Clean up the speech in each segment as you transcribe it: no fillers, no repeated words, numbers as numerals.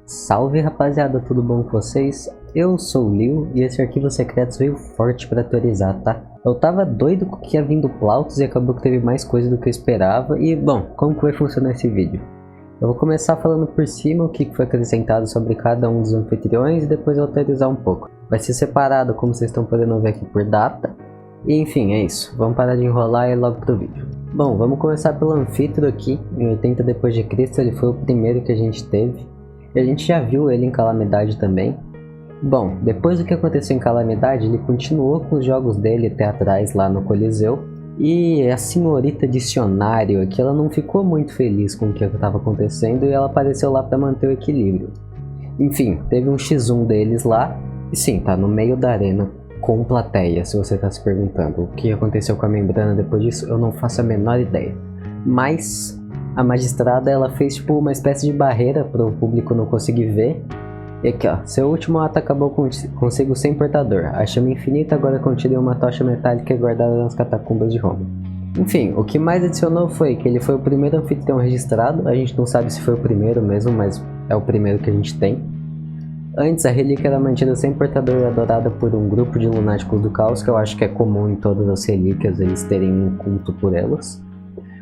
Salve rapaziada, tudo bom com vocês? Eu sou o Leo e esse Arquivos Secretos veio forte pra atualizar, tá? Eu tava doido com que ia vindo Plautos e acabou que teve mais coisa do que eu esperava. E bom, como que vai funcionar esse vídeo? Eu vou começar falando por cima o que foi acrescentado sobre cada um dos anfitriões e depois eu atualizar um pouco. Vai ser separado, como vocês estão podendo ver aqui, por data. E enfim, é isso. Vamos parar de enrolar e ir logo pro vídeo. Bom, vamos começar pelo Anfítero aqui. Em 80 depois de Cristo ele foi o primeiro que a gente teve. E a gente já viu ele em Calamidade também. Bom, depois do que aconteceu em Calamidade, ele continuou com os jogos dele teatrais lá no Coliseu. E a senhorita Dicionário aqui, ela não ficou muito feliz com o que estava acontecendo e ela apareceu lá para manter o equilíbrio. Enfim, teve um X1 deles lá. E sim, tá no meio da arena com plateia, se você tá se perguntando. O que aconteceu com a membrana depois disso, eu não faço a menor ideia. Mas a magistrada, ela fez tipo uma espécie de barreira para o público não conseguir ver. E aqui ó, seu último ato acabou consigo sem portador. A chama infinita agora contida em uma tocha metálica guardada nas catacumbas de Roma. Enfim, o que mais adicionou foi que ele foi o primeiro anfitrião registrado. A gente não sabe se foi o primeiro mesmo, mas é o primeiro que a gente tem. Antes, a relíquia era mantida sem portador e adorada por um grupo de lunáticos do caos, que eu acho que é comum em todas as relíquias eles terem um culto por elas.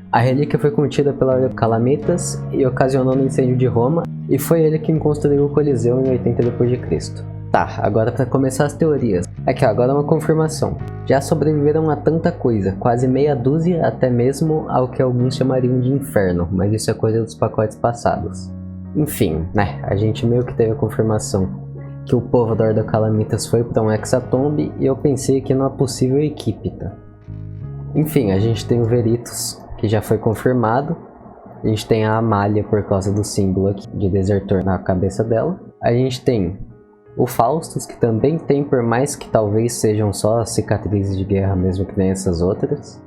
A relíquia foi contida pela Ordem Calamitas e ocasionou no incêndio de Roma, e foi ele quem construiu o Coliseu em 80 depois de Cristo. Tá, agora para começar as teorias. Aqui ó, agora uma confirmação. Já sobreviveram a tanta coisa, quase meia dúzia até mesmo ao que alguns chamariam de inferno, mas isso é coisa dos pacotes passados. Enfim, né, a gente meio que teve a confirmação que o povo da Ordem Calamitas foi para um Hexatombe e eu pensei que não é possível equipe, tá? Enfim, a gente tem o Veritus, que já foi confirmado. A gente tem a Amália por causa do símbolo aqui de desertor na cabeça dela. A gente tem o Faustus, que também tem, por mais que talvez sejam só cicatrizes de guerra mesmo que nem essas outras.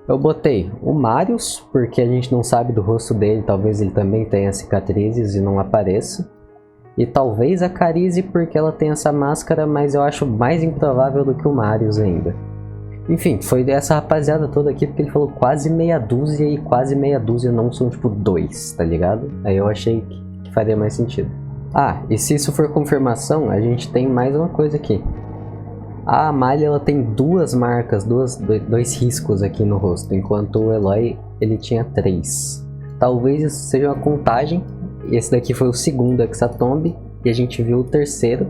Eu botei o Marius, porque a gente não sabe do rosto dele, talvez ele também tenha cicatrizes e não apareça. E talvez a Carize, porque ela tem essa máscara, mas eu acho mais improvável do que o Marius ainda. Enfim, foi essa rapaziada toda aqui, porque ele falou quase meia dúzia e quase meia dúzia não são tipo dois, tá ligado? Aí eu achei que faria mais sentido. Ah, e se isso for confirmação, a gente tem mais uma coisa aqui. A Amália, ela tem duas marcas, dois riscos aqui no rosto, enquanto o Eloy, ele tinha 3. Talvez isso seja uma contagem, e esse daqui foi o segundo Hexatombe, e a gente viu o terceiro.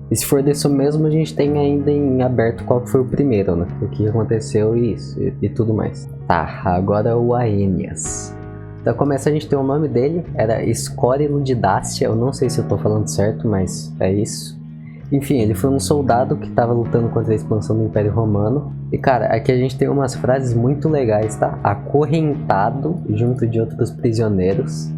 E se for disso mesmo, a gente tem ainda em aberto qual foi o primeiro, né? O que aconteceu e isso, e tudo mais. Tá, agora o Aeneas. Então começa a gente ter o nome dele, era Escórilo de Dácia, eu não sei se eu tô falando certo, mas é isso. Enfim, ele foi um soldado que estava lutando contra a expansão do Império Romano. E cara, aqui a gente tem umas frases muito legais, tá? Acorrentado junto de outros prisioneiros.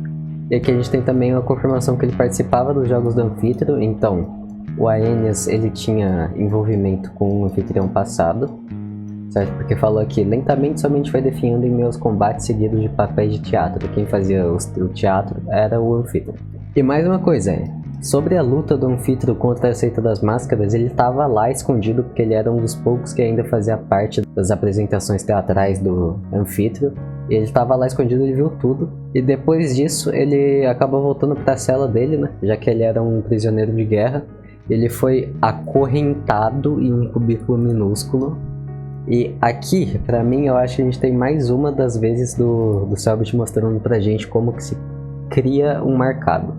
E aqui a gente tem também uma confirmação que ele participava dos Jogos do Anfítero. Então, o Aeneas, ele tinha envolvimento com o anfitrião passado. Certo? Porque falou aqui, lentamente somente foi definhando em meus combates seguidos de papéis de teatro. Quem fazia o teatro era o anfítrio. E mais uma coisa, sobre a luta do Anfítero contra a Seita das Máscaras, ele estava lá escondido porque ele era um dos poucos que ainda fazia parte das apresentações teatrais do Anfítero. Ele estava lá escondido, ele viu tudo. E depois disso, ele acabou voltando para a cela dele, né? Já que ele era um prisioneiro de guerra. Ele foi acorrentado em um cubículo minúsculo. E aqui, pra mim, eu acho que a gente tem mais uma das vezes do Selbit mostrando pra gente como que se cria um marcado.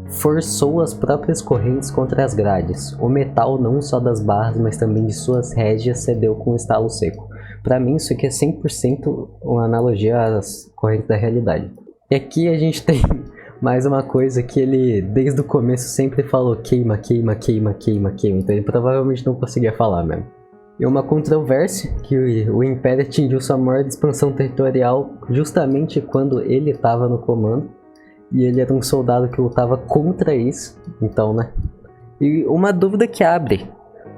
Forçou as próprias correntes contra as grades. O metal, não só das barras, mas também de suas rédeas, cedeu com um estalo seco. Pra mim, isso aqui é 100% uma analogia às correntes da realidade. E aqui a gente tem mais uma coisa que ele, desde o começo, sempre falou queima, queima, queima, queima, queima. Então ele provavelmente não conseguia falar mesmo. E uma controvérsia, que o Império atingiu sua maior expansão territorial justamente quando ele estava no comando. E ele era um soldado que lutava contra isso, então, né? E uma dúvida que abre.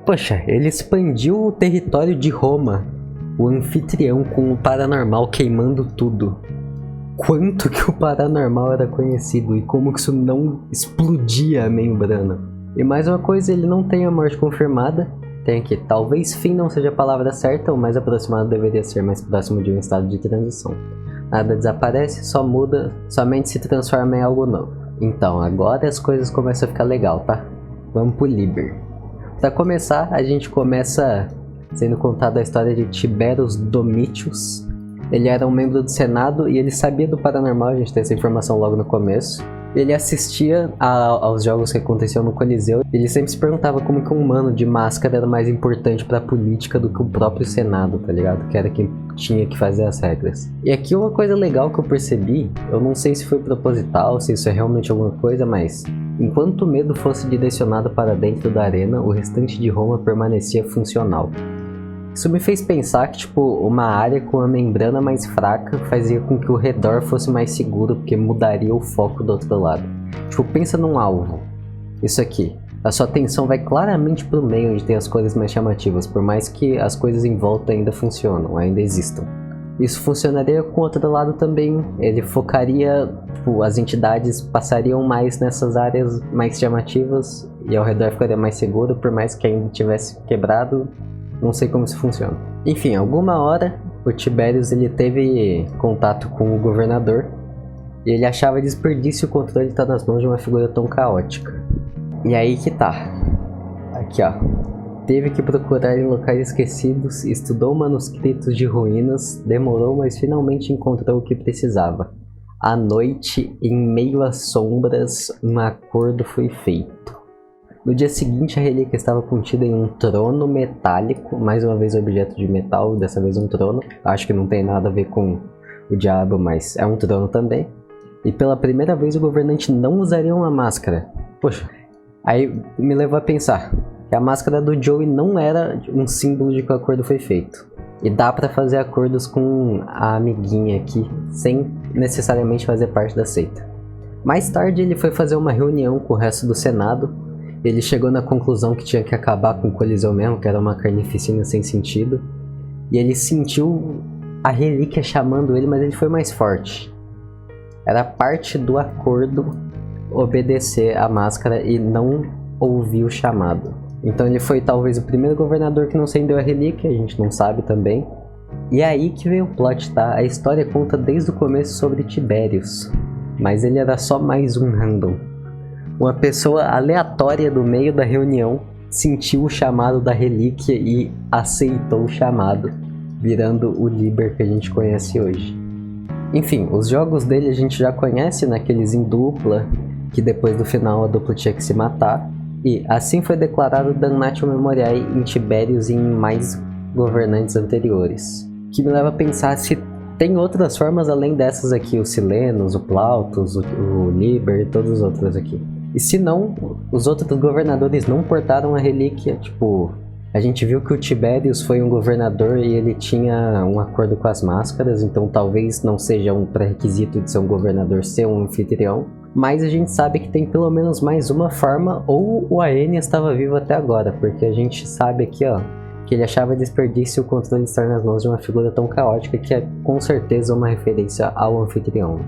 Poxa, ele expandiu o território de Roma, o anfitrião, com o paranormal queimando tudo. Quanto que o paranormal era conhecido e como que isso não explodia a membrana. E mais uma coisa, ele não tem a morte confirmada. Tem aqui, talvez fim não seja a palavra certa, o mais aproximado deveria ser mais próximo de um estado de transição. Nada desaparece, só muda, somente se transforma em algo novo. Então, agora as coisas começam a ficar legal, tá? Vamos pro Liber. Pra começar, a gente começa sendo contada a história de Tiberius Domitius. Ele era um membro do Senado e ele sabia do paranormal, a gente tem essa informação logo no começo. Ele assistia aos jogos que aconteciam no Coliseu. Ele sempre se perguntava como que um humano de máscara era mais importante pra política do que o próprio Senado, tá ligado? Que era quem tinha que fazer as regras. E aqui uma coisa legal que eu percebi, eu não sei se foi proposital, se isso é realmente alguma coisa, mas enquanto o medo fosse direcionado para dentro da arena, o restante de Roma permanecia funcional. Isso me fez pensar que, tipo, uma área com uma membrana mais fraca fazia com que o redor fosse mais seguro, porque mudaria o foco do outro lado. Tipo, pensa num alvo. Isso aqui. A sua atenção vai claramente pro meio onde tem as coisas mais chamativas, por mais que as coisas em volta ainda funcionam, ainda existam. Isso funcionaria com o outro lado também. Ele focaria, tipo, as entidades passariam mais nessas áreas mais chamativas e ao redor ficaria mais seguro, por mais que ainda tivesse quebrado. Não sei como isso funciona. Enfim, alguma hora o Tiberius ele teve contato com o governador e ele achava desperdício o controle estar nas mãos de uma figura tão caótica. E aí que tá. Aqui ó. Teve que procurar em locais esquecidos, estudou manuscritos de ruínas, demorou, mas finalmente encontrou o que precisava. À noite, em meio às sombras, um acordo foi feito. No dia seguinte, a relíquia estava contida em um trono metálico, mais uma vez objeto de metal, dessa vez um trono. Acho que não tem nada a ver com o diabo, mas é um trono também. E pela primeira vez o governante não usaria uma máscara. Poxa, aí me levou a pensar que a máscara do Joey não era um símbolo de que o acordo foi feito. E dá pra fazer acordos com a amiguinha aqui, sem necessariamente fazer parte da seita. Mais tarde ele foi fazer uma reunião com o resto do Senado. Ele chegou na conclusão que tinha que acabar com o Coliseu mesmo, que era uma carnificina sem sentido. E ele sentiu a relíquia chamando ele, mas ele foi mais forte. Era parte do acordo obedecer a máscara e não ouvir o chamado. Então ele foi talvez o primeiro governador que não acendeu a relíquia, a gente não sabe também. E é aí que veio o plot, tá? A história conta desde o começo sobre Tiberius, mas ele era só mais um random. Uma pessoa aleatória do meio da reunião sentiu o chamado da relíquia e aceitou o chamado, virando o Liber que a gente conhece hoje. Enfim, os jogos dele a gente já conhece, naqueles em dupla, que depois do final a dupla tinha que se matar. E assim foi declarado Damnatio Memoriae em Tiberius e em mais governantes anteriores. Que me leva a pensar se tem outras formas além dessas aqui, o Silenos, o Plautus, o Liber e todos os outros aqui. E se não, os outros governadores não portaram a relíquia, tipo, a gente viu que o Tiberius foi um governador e ele tinha um acordo com as máscaras, então talvez não seja um pré-requisito de ser um governador ser um anfitrião, mas a gente sabe que tem pelo menos mais uma forma, ou o Aeneas estava vivo até agora, porque a gente sabe aqui, ó, que ele achava desperdício o controle de estar nas mãos de uma figura tão caótica que é com certeza uma referência ao anfitrião.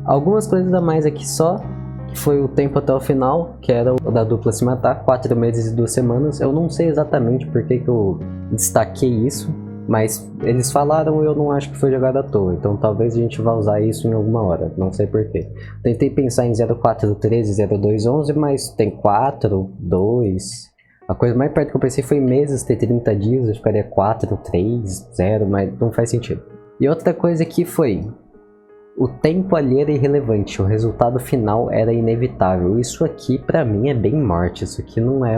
Algumas coisas a mais aqui só. Foi o tempo até o final, que era o da dupla se matar, 4 meses e 2 semanas. Eu não sei exatamente por que eu destaquei isso, mas eles falaram e eu não acho que foi jogado à toa, então talvez a gente vá usar isso em alguma hora, não sei porquê. Tentei pensar em 0413, 0211, mas tem 4, 2... A coisa mais perto que eu pensei foi meses, ter 30 dias, eu ficaria 4, 3, 0, mas não faz sentido. E outra coisa aqui foi... O tempo ali era irrelevante, o resultado final era inevitável. Isso aqui pra mim é bem morte, isso aqui não é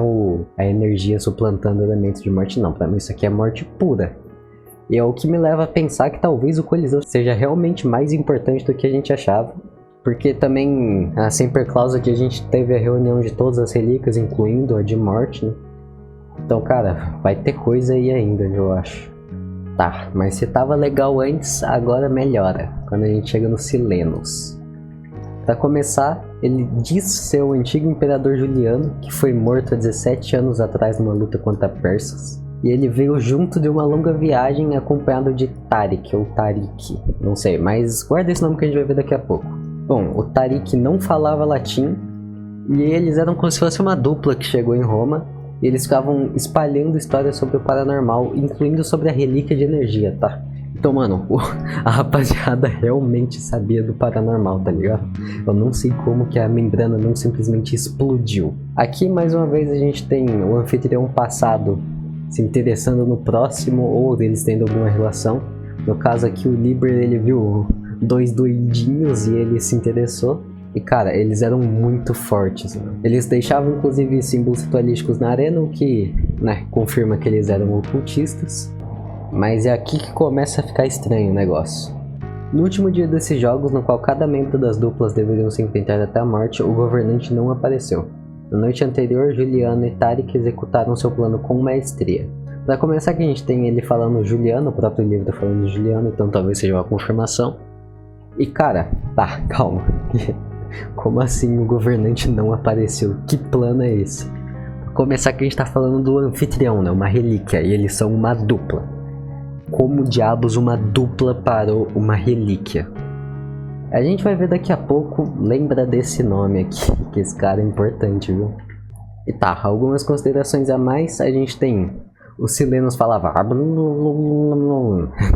a energia suplantando elementos de morte não, pra mim isso aqui é morte pura. E é o que me leva a pensar que talvez o Coliseu seja realmente mais importante do que a gente achava. Porque também a Semper Clause que a gente teve a reunião de todas as relíquias, incluindo a de morte, né? Então cara, vai ter coisa aí ainda, eu acho. Tá, mas se tava legal antes, agora melhora, quando a gente chega no Silenos. Pra começar, ele diz ser o antigo imperador Juliano, que foi morto há 17 anos atrás numa luta contra persas. E ele veio junto de uma longa viagem acompanhado de Tarik, ou Tarik, não sei, mas guarda esse nome que a gente vai ver daqui a pouco. Bom, o Tarik não falava latim, e eles eram como se fosse uma dupla que chegou em Roma, e eles ficavam espalhando histórias sobre o paranormal, incluindo sobre a relíquia de energia, tá? Então, mano, a rapaziada realmente sabia do paranormal, tá ligado? Eu não sei como que a membrana não simplesmente explodiu. Aqui, mais uma vez, a gente tem o anfitrião passado se interessando no próximo, ou eles tendo alguma relação. No caso aqui, o Liber, ele viu 2 doidinhos e ele se interessou. E cara, eles eram muito fortes. Eles deixavam inclusive símbolos ritualísticos na arena, o que, né, confirma que eles eram ocultistas. Mas é aqui que começa a ficar estranho o negócio. No último dia desses jogos, no qual cada membro das duplas deveriam se enfrentar até a morte, o governante não apareceu. Na noite anterior, Juliano e Tarik executaram seu plano com maestria. Para começar, que a gente tem ele falando Juliano, o próprio livro falando Juliano, então talvez seja uma confirmação. E cara, tá, calma. Como assim o governante não apareceu? Que plano é esse? Pra começar, que a gente tá falando do anfitrião, né? Uma relíquia, e eles são uma dupla. Como diabos uma dupla parou uma relíquia? A gente vai ver daqui a pouco, lembra desse nome aqui, que esse cara é importante, viu? E tá, algumas considerações a mais, a gente tem... Os Silenos falavam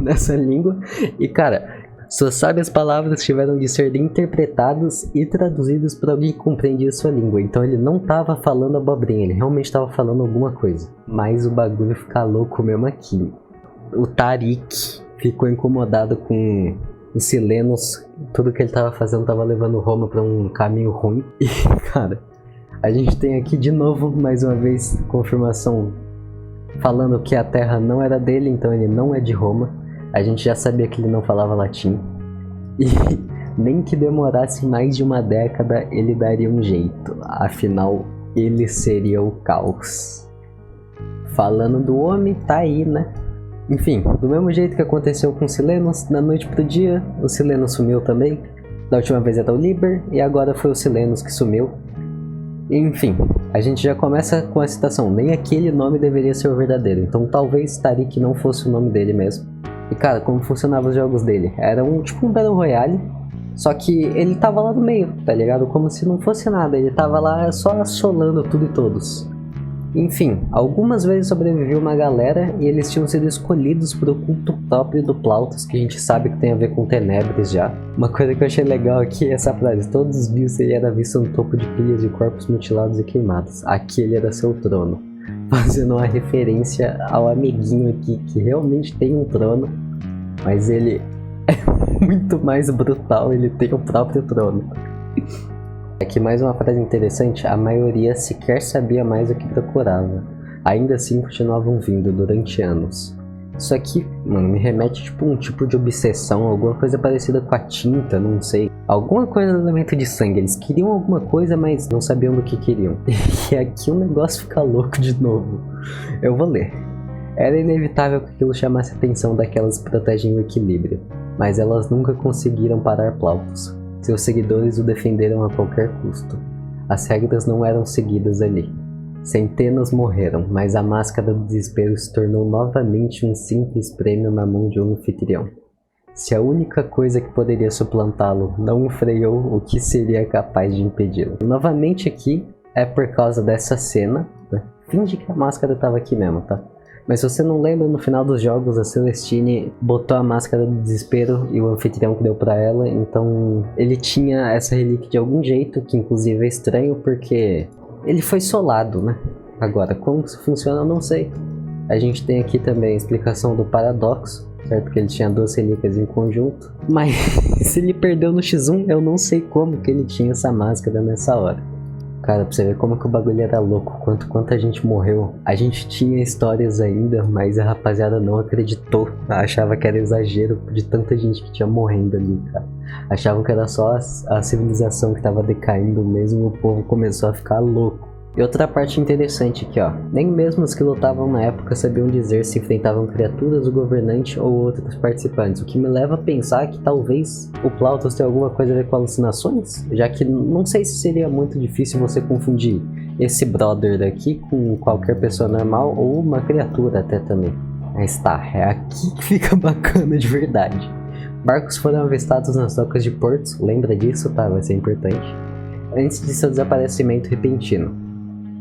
nessa língua, e cara, suas sábias palavras tiveram de ser interpretadas e traduzidas por alguém que compreendia sua língua. Então ele não tava falando abobrinha, ele realmente tava falando alguma coisa. Mas o bagulho fica louco mesmo aqui. O Tarik ficou incomodado com os Silenos, tudo que ele tava fazendo tava levando Roma pra um caminho ruim. E cara, a gente tem aqui de novo, mais uma vez, confirmação falando que a terra não era dele, então ele não é de Roma. A gente já sabia que ele não falava latim. E nem que demorasse mais de uma década, ele daria um jeito. Afinal, ele seria o caos. Falando do homem, tá aí, né? Enfim, do mesmo jeito que aconteceu com os Silenos, da noite pro dia, o Sileno sumiu também. Da última vez era o Liber, e agora foi o Silenos que sumiu. Enfim, a gente já começa com a citação, nem aquele nome deveria ser o verdadeiro, então talvez Tarik não fosse o nome dele mesmo. E cara, como funcionavam os jogos dele? Era tipo um Battle Royale, só que ele tava lá no meio, tá ligado? Como se não fosse nada, ele tava lá só assolando tudo e todos. Enfim, algumas vezes sobreviveu uma galera e eles tinham sido escolhidos por o culto próprio do Plautus, que a gente sabe que tem a ver com Tenebres já. Uma coisa que eu achei legal aqui é essa frase: todos os bios ele era visto no topo de pilhas de corpos mutilados e queimados. Aqui ele era seu trono. Fazendo uma referência ao amiguinho aqui, que realmente tem um trono, mas ele é muito mais brutal, ele tem o próprio trono. Aqui mais uma frase interessante: a maioria sequer sabia mais o que procurava. Ainda assim continuavam vindo durante anos. Isso aqui, mano, me remete tipo um tipo de obsessão, alguma coisa parecida com a tinta, não sei. Alguma coisa no elemento de sangue, eles queriam alguma coisa, mas não sabiam do que queriam. E aqui o negócio fica louco de novo. Eu vou ler. Era inevitável que aquilo chamasse a atenção daquelas que protegem o equilíbrio, mas elas nunca conseguiram parar Plautus. Seus seguidores o defenderam a qualquer custo. As regras não eram seguidas ali. Centenas morreram, mas a máscara do desespero se tornou novamente um simples prêmio na mão de um anfitrião. Se a única coisa que poderia suplantá-lo não o freou, o que seria capaz de impedi-lo? Novamente aqui é por causa dessa cena, né? Finge que a máscara estava aqui mesmo, tá? Mas se você não lembra, no final dos jogos a Celestine botou a máscara do desespero e o anfitrião que deu pra ela, então ele tinha essa relíquia de algum jeito, que inclusive é estranho porque ele foi solado, né? Agora, como isso funciona eu não sei. A gente tem aqui também a explicação do paradoxo, certo? Que ele tinha 2 relíquias em conjunto, mas se ele perdeu no X1, eu não sei como que ele tinha essa máscara nessa hora. Cara, pra você ver como que o bagulho era louco, quanta gente morreu. A gente tinha histórias ainda, mas a rapaziada não acreditou. Achava que era exagero de tanta gente que tinha morrendo ali, cara. Achavam que era só a civilização que tava decaindo mesmo, o povo começou a ficar louco. E outra parte interessante aqui, ó. Nem mesmo os que lutavam na época sabiam dizer se enfrentavam criaturas, o governante ou outros participantes. O que me leva a pensar que talvez o Plautus tenha alguma coisa a ver com alucinações, já que não sei se seria muito difícil você confundir esse brother daqui com qualquer pessoa normal ou uma criatura até também. Mas tá, é aqui que fica bacana de verdade. Barcos foram avistados nas docas de Portos, lembra disso, tá? Vai ser importante. Antes de seu desaparecimento repentino.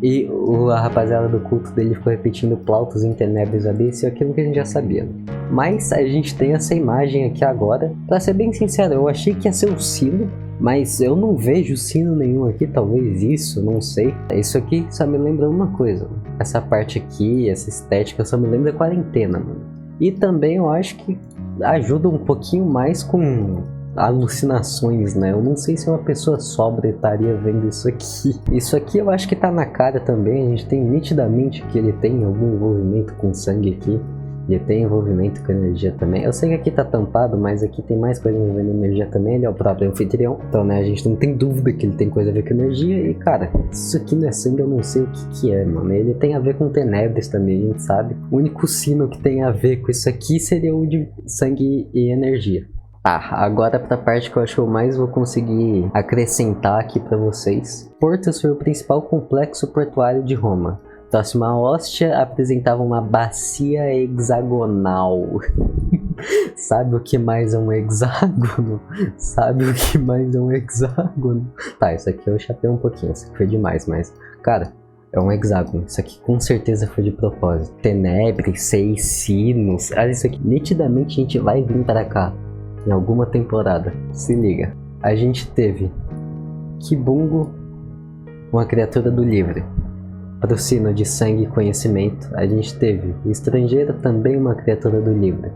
E a rapaziada do culto dele ficou repetindo Plautus in Tenebris Abyss e aquilo que a gente já sabia. Mas a gente tem essa imagem aqui agora. Pra ser bem sincero, eu achei que ia ser o sino, mas eu não vejo sino nenhum aqui, talvez isso, não sei. Isso aqui só me lembra uma coisa, essa parte aqui, essa estética só me lembra quarentena, mano. E também eu acho que ajuda um pouquinho mais com alucinações, né? Eu não sei se uma pessoa sóbria estaria vendo isso aqui. Isso aqui eu acho que tá na cara também, a gente tem nitidamente que ele tem algum envolvimento com sangue aqui. Ele tem envolvimento com energia também. Eu sei que aqui tá tampado, mas aqui tem mais coisa envolvendo energia também. Ele é o próprio anfitrião. Então, né, a gente não tem dúvida que ele tem coisa a ver com energia. E, cara, isso aqui não é sangue, eu não sei o que é, mano. Ele tem a ver com tenebres também, a gente sabe. O único sino que tem a ver com isso aqui seria o de sangue e energia. Tá, agora pra parte que eu acho que eu mais vou conseguir acrescentar aqui pra vocês. Portos foi o principal complexo portuário de Roma. Próximo à hóstia, apresentava uma bacia hexagonal. Sabe o que mais é um hexágono? Sabe o que mais é um hexágono? Tá, isso aqui eu chapei um pouquinho, isso aqui foi demais, mas... Cara, é um hexágono, isso aqui com certeza foi de propósito. Tenebres, 6 sinos, olha isso aqui. Nitidamente a gente vai vir para cá em alguma temporada, se liga. A gente teve Kibungo, uma criatura do livro. Para o sino de sangue e conhecimento, a gente teve o estrangeiro, também uma criatura do livro,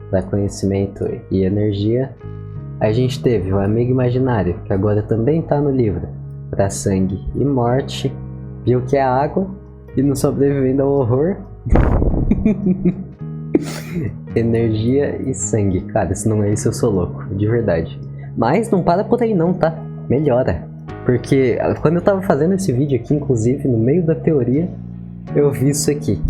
para conhecimento e energia. A gente teve o amigo imaginário, que agora também está no livro, para sangue e morte. Viu que é água e não sobrevivendo ao horror. Energia e sangue. Cara, se não é isso eu sou louco, de verdade. Mas não para por aí não, tá? Melhora. Porque quando eu tava fazendo esse vídeo aqui, inclusive, no meio da teoria, eu vi isso aqui.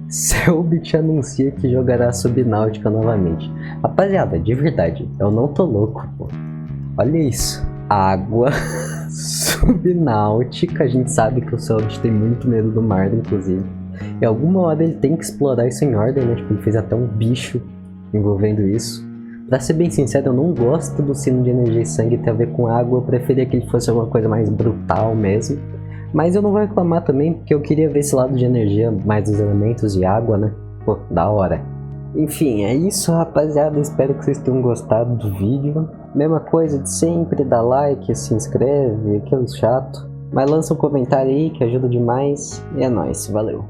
Selbit anuncia que jogará Subnáutica novamente. Rapaziada, de verdade, eu não tô louco, pô. Olha isso. Água Subnáutica. A gente sabe que o Selbit tem muito medo do mar, inclusive. E alguma hora ele tem que explorar isso em ordem, né? Tipo, ele fez até um bicho envolvendo isso. Pra ser bem sincero, eu não gosto do sino de energia e sangue ter a ver com água. Eu preferia que ele fosse alguma coisa mais brutal mesmo. Mas eu não vou reclamar também, porque eu queria ver esse lado de energia, mais dos elementos de água, né? Pô, da hora. Enfim, é isso, rapaziada. Espero que vocês tenham gostado do vídeo. Mesma coisa de sempre, dá like, se inscreve, aquilo chato. Mas lança um comentário aí que ajuda demais. E é nóis, valeu.